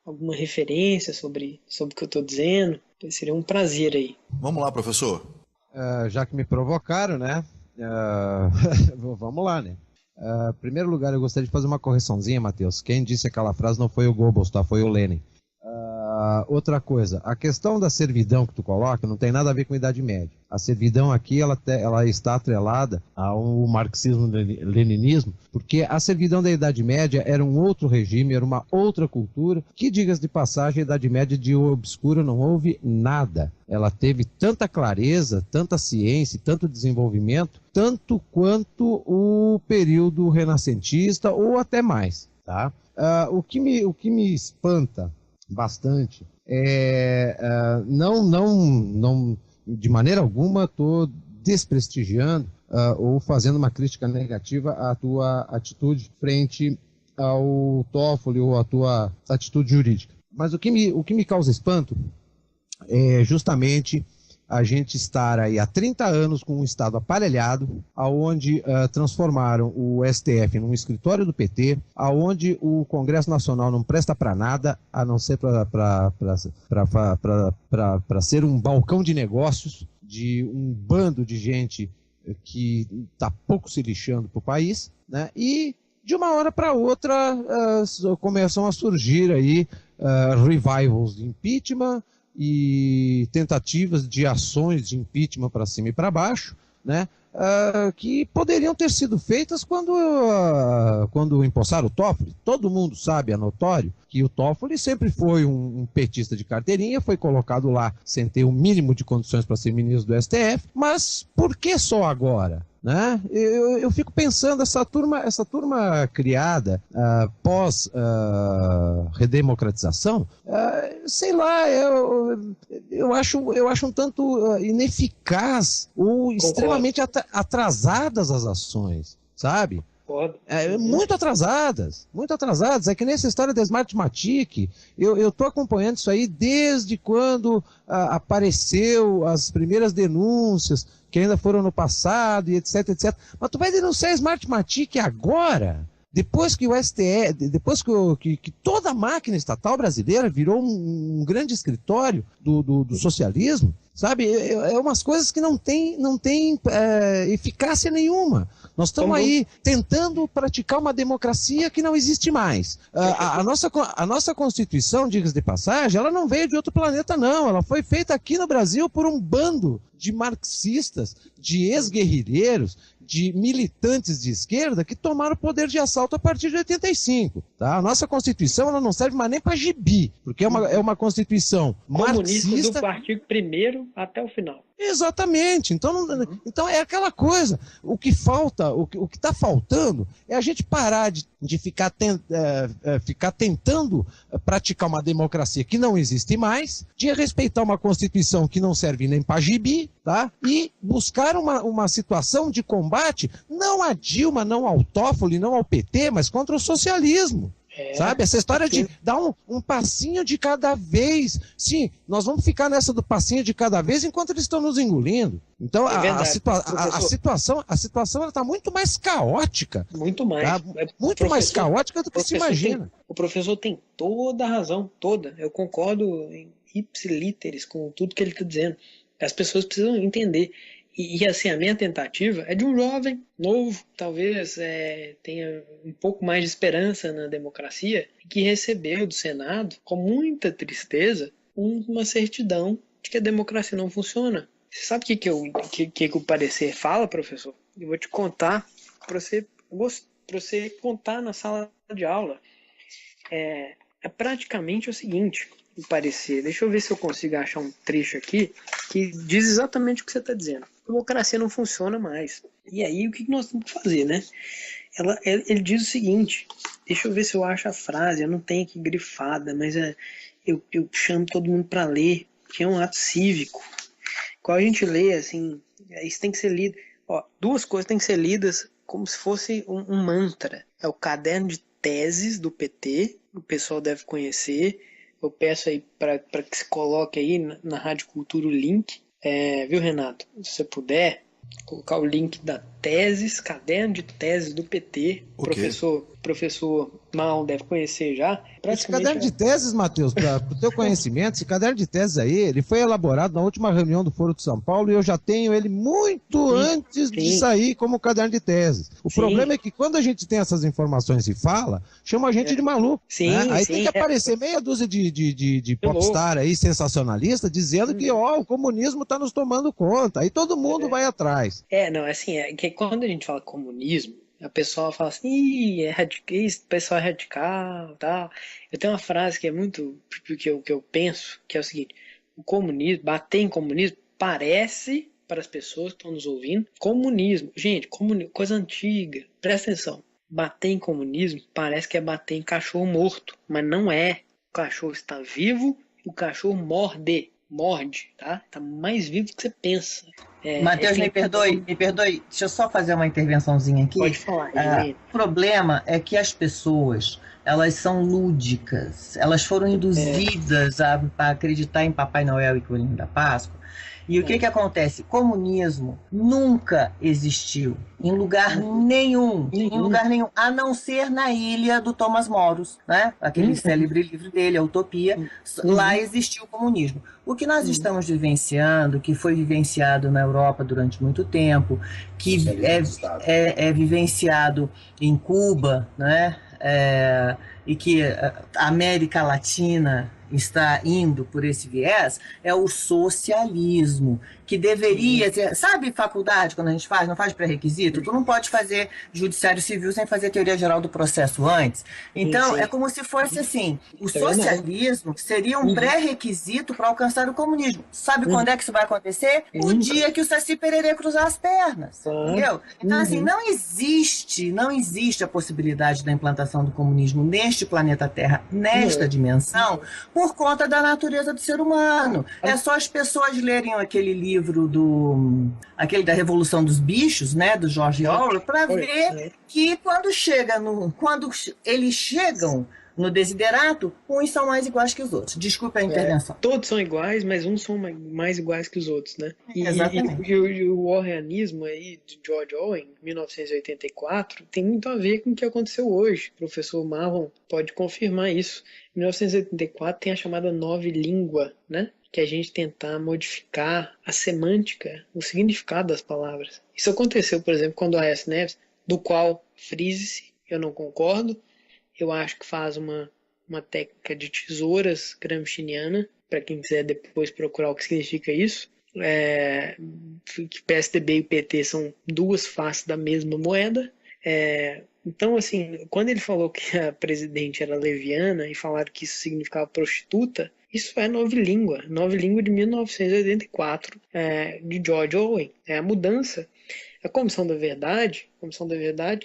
alguma referência sobre o que eu estou dizendo. Seria um prazer aí. Vamos lá, professor. Já que me provocaram, né? Vamos lá, né? Em primeiro lugar, eu gostaria de fazer uma correçãozinha, Matheus. Quem disse aquela frase não foi o Goebbels, tá? Foi o Lenin. Outra coisa, a questão da servidão que tu coloca não tem nada a ver com a Idade Média. A servidão aqui, ela está atrelada ao marxismo-leninismo, porque a servidão da Idade Média era um outro regime, era uma outra cultura, que, diga-se de passagem, a Idade Média de obscura não houve nada. Ela teve tanta clareza, tanta ciência, tanto desenvolvimento, tanto quanto o período renascentista ou até mais, tá? O que me espanta bastante não de maneira alguma estou desprestigiando ou fazendo uma crítica negativa à tua atitude frente ao TOEFL ou à tua atitude jurídica. Mas o que me causa espanto é justamente a gente estar aí há 30 anos com um Estado aparelhado, aonde transformaram o STF num escritório do PT, aonde o Congresso Nacional não presta para nada, a não ser para ser um balcão de negócios de um bando de gente que está pouco se lixando para o país, né? E de uma hora para outra começam a surgir aí revivals de impeachment, e tentativas de ações de impeachment para cima e para baixo, né, que poderiam ter sido feitas quando empossaram o Toffoli. Todo mundo sabe, é notório, que o Toffoli sempre foi um petista de carteirinha, foi colocado lá sem ter o mínimo de condições para ser ministro do STF, mas por que só agora? Né? Eu fico pensando, essa turma criada pós redemocratização, sei lá, eu acho um tanto ineficaz ou extremamente atrasadas as ações, sabe? Muito atrasadas, é que nessa história da Smartmatic, eu tô acompanhando isso aí desde quando apareceu as primeiras denúncias, que ainda foram no passado, e etc, etc. Mas tu vai denunciar a Smartmatic agora? Depois que o STF, depois que toda a máquina estatal brasileira virou um grande escritório do socialismo, sabe? É umas coisas que não tem eficácia nenhuma. Nós estamos aí tentando praticar uma democracia que não existe mais. A nossa Constituição, diga-se de passagem, ela não veio de outro planeta, não. Ela foi feita aqui no Brasil por um bando de marxistas, de ex-guerrilheiros, de militantes de esquerda que tomaram o poder de assalto a partir de 85. Tá? A nossa Constituição ela não serve mais nem para gibi, porque é uma Constituição comunista marxista. Do artigo 1º até o final. Exatamente. Então é aquela coisa. O que falta, o que está faltando é a gente parar de ficar tentando praticar uma democracia que não existe mais, de respeitar uma Constituição que não serve nem para gibi, tá? E buscar uma situação de combate não a Dilma, não ao Toffoli, não ao PT, mas contra o socialismo. Sabe? Essa história de dar um passinho de cada vez. Sim, nós vamos ficar nessa do passinho de cada vez enquanto eles estão nos engolindo. Então a situação está muito mais caótica. Muito mais. Tá? Muito mais caótica do que se imagina. O professor tem toda a razão, toda. Eu concordo em ipsilíteres com tudo que ele está dizendo. As pessoas precisam entender. E assim, a minha tentativa é de um jovem, novo, talvez tenha um pouco mais de esperança na democracia, que recebeu do Senado, com muita tristeza, uma certidão de que a democracia não funciona. Você sabe o que o parecer fala, professor? Eu vou te contar para você contar na sala de aula. É praticamente o seguinte, o parecer. Deixa eu ver se eu consigo achar um trecho aqui que diz exatamente o que você está dizendo. A democracia não funciona mais. E aí, o que nós temos que fazer, né? Ele diz o seguinte, deixa eu ver se eu acho a frase, eu não tenho aqui grifada, mas eu chamo todo mundo para ler, que é um ato cívico. Quando a gente lê, assim, isso tem que ser lido. Duas coisas têm que ser lidas como se fosse um mantra. É o caderno de teses do PT, o pessoal deve conhecer. Eu peço aí para que se coloque aí na Rádio Cultura o link. Viu, Renato? Se você puder colocar o link da teses, caderno de teses do PT, okay. professor Mal deve conhecer já. Esse caderno de teses, Matheus, para o teu conhecimento, esse caderno de teses aí, ele foi elaborado na última reunião do Foro de São Paulo e eu já tenho ele muito antes de sair como caderno de teses. O problema é que quando a gente tem essas informações e fala, chama a gente de maluco. Né? Aí tem que aparecer meia dúzia de popstar aí, sensacionalista, dizendo que o comunismo está nos tomando conta. Aí todo mundo vai atrás. É que quando a gente fala comunismo, a pessoa fala assim, esse pessoal é radical, tal. Eu tenho uma frase que é muito que eu penso, que é o seguinte: o comunismo, bater em comunismo, parece, para as pessoas que estão nos ouvindo, comunismo. Gente, coisa antiga, presta atenção. Bater em comunismo parece que é bater em cachorro morto, mas não é. O cachorro está vivo e o cachorro morde, tá? Está mais vivo do que você pensa. Matheus, me perdoe, deixa eu só fazer uma intervençãozinha aqui. Pode falar. O problema é que as pessoas, elas são lúdicas, elas foram induzidas a acreditar em Papai Noel e Coelhinho da Páscoa. E o que acontece? Comunismo nunca existiu em lugar nenhum, a não ser na ilha do Thomas Moros, né? Aquele célebre livro dele, a Utopia. Lá existiu o comunismo. O que nós estamos vivenciando, que foi vivenciado na Europa durante muito tempo, que é vivenciado em Cuba, né? E que a América Latina está indo por esse viés, é o socialismo, que deveria ter, sabe faculdade, quando a gente não faz pré-requisito, tu não pode fazer judiciário civil sem fazer teoria geral do processo antes, então é como se fosse assim, o socialismo seria um pré-requisito para alcançar o comunismo. Sabe quando é que isso vai acontecer? O dia que o Saci Pererê cruzar as pernas, entendeu? Então assim, não existe a possibilidade da implantação do comunismo neste planeta Terra, nesta dimensão, por conta da natureza do ser humano. É só as pessoas lerem aquele livro aquele da Revolução dos Bichos, né, do George Orwell, para ver que quando eles chegam no desiderato, uns são mais iguais que os outros. Desculpa a intervenção. Todos são iguais, mas uns são mais iguais que os outros, né? Exatamente. E o orwellianismo aí de George Orwell, 1984, tem muito a ver com o que aconteceu hoje. O professor Marlon pode confirmar isso. Em 1984 tem a chamada nova língua, né? Que é a gente tentar modificar a semântica, o significado das palavras. Isso aconteceu, por exemplo, quando o Aécio Neves, do qual, frise-se, eu não concordo, eu acho que faz uma técnica de tesouras gramsciana, para quem quiser depois procurar o que significa isso, que PSDB e PT são duas faces da mesma moeda. Então, assim, quando ele falou que a presidente era leviana e falaram que isso significava prostituta, isso é nova língua de 1984, de George Orwell. É a mudança. A Comissão da Verdade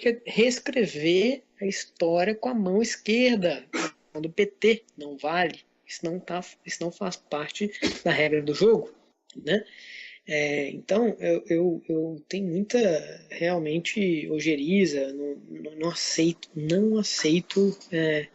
quer reescrever a história com a mão esquerda, a mão do PT. Não vale. Isso não faz parte da regra do jogo, né? Então eu tenho muita realmente ojeriza, não aceito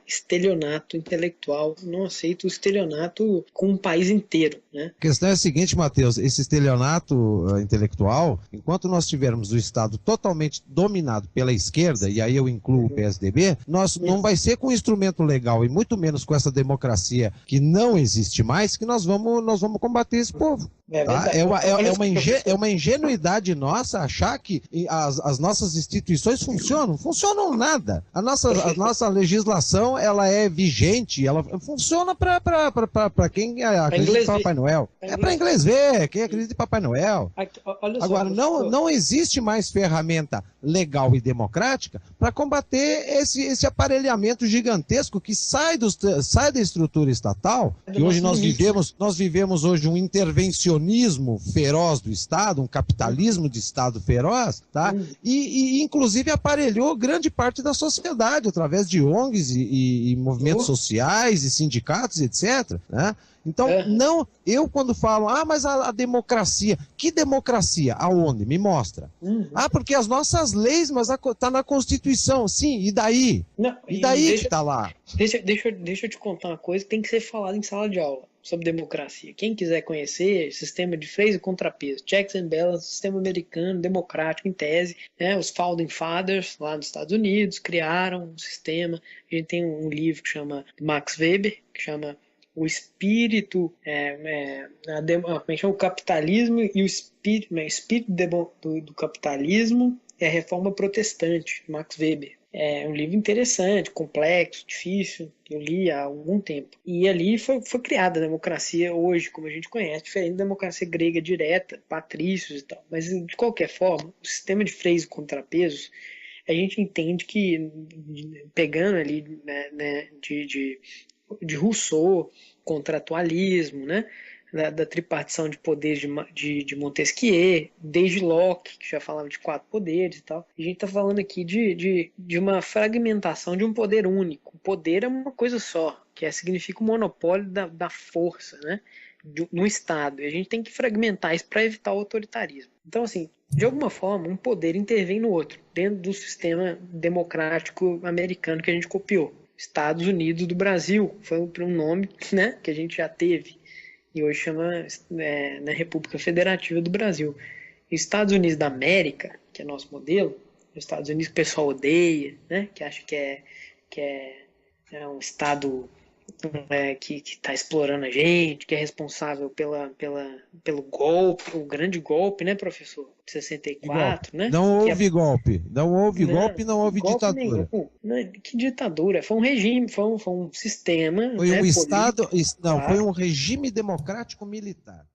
estelionato intelectual, não aceito estelionato com o país inteiro, né? A questão é a seguinte, Matheus, esse estelionato intelectual, enquanto nós tivermos o Estado totalmente dominado pela esquerda, e aí eu incluo o PSDB, não vai ser com um instrumento legal e muito menos com essa democracia que não existe mais que nós vamos combater esse povo. Tá? É uma ingenuidade nossa achar que as nossas instituições funcionam. Funcionam nada. A nossa legislação, ela é vigente, ela funciona para quem acredita em Papai Noel. É para inglês ver, quem acredita em Papai Noel. Agora, não existe mais ferramenta legal e democrática para combater esse aparelhamento gigantesco que sai da estrutura estatal, que hoje nós vivemos hoje um intervencionismo feroz do Estado, um capitalismo de Estado feroz, tá? E inclusive aparelhou grande parte da sociedade através de ONGs e movimentos sociais e sindicatos, etc., né? Então, eu quando falo, mas a democracia, que democracia? Aonde? Me mostra. Porque as nossas leis, mas tá na Constituição, sim, e daí? E daí que tá lá? Deixa eu te contar uma coisa que tem que ser falada em sala de aula. sobre democracia. Quem quiser conhecer, sistema de freios e contrapesos, checks and balances, sistema americano, democrático, em tese, né? Os Founding Fathers, lá nos Estados Unidos, criaram um sistema. A gente tem um livro que chama Max Weber, que chama O Espírito, o capitalismo e o espírito, do capitalismo e a reforma protestante, Max Weber. É um livro interessante, complexo, difícil, eu li há algum tempo. E ali foi criada a democracia hoje, como a gente conhece, diferente da democracia grega direta, patrícios e tal. Mas, de qualquer forma, o sistema de freios e contrapesos, a gente entende que, pegando ali, né, de Rousseau, contratualismo, né, da tripartição de poderes de Montesquieu, desde Locke, que já falava de 4 poderes e tal. A gente está falando aqui de uma fragmentação de um poder único. O poder é uma coisa só, que significa o monopólio da força, né, no Estado. E a gente tem que fragmentar isso para evitar o autoritarismo. Então, assim, de alguma forma, um poder intervém no outro, dentro do sistema democrático americano que a gente copiou. Estados Unidos do Brasil foi um nome, né, que a gente já teve. E hoje chama na República Federativa do Brasil. E Estados Unidos da América, que é nosso modelo, os Estados Unidos que o pessoal odeia, né, que acha que é um Estado que está explorando a gente, que é responsável pelo golpe, o grande golpe, né, professor? De 64, né? Não houve golpe. Não houve golpe e não houve ditadura. Nenhum. Que ditadura? Foi um regime, foi um sistema. Foi um Estado. Não, foi um regime democrático militar.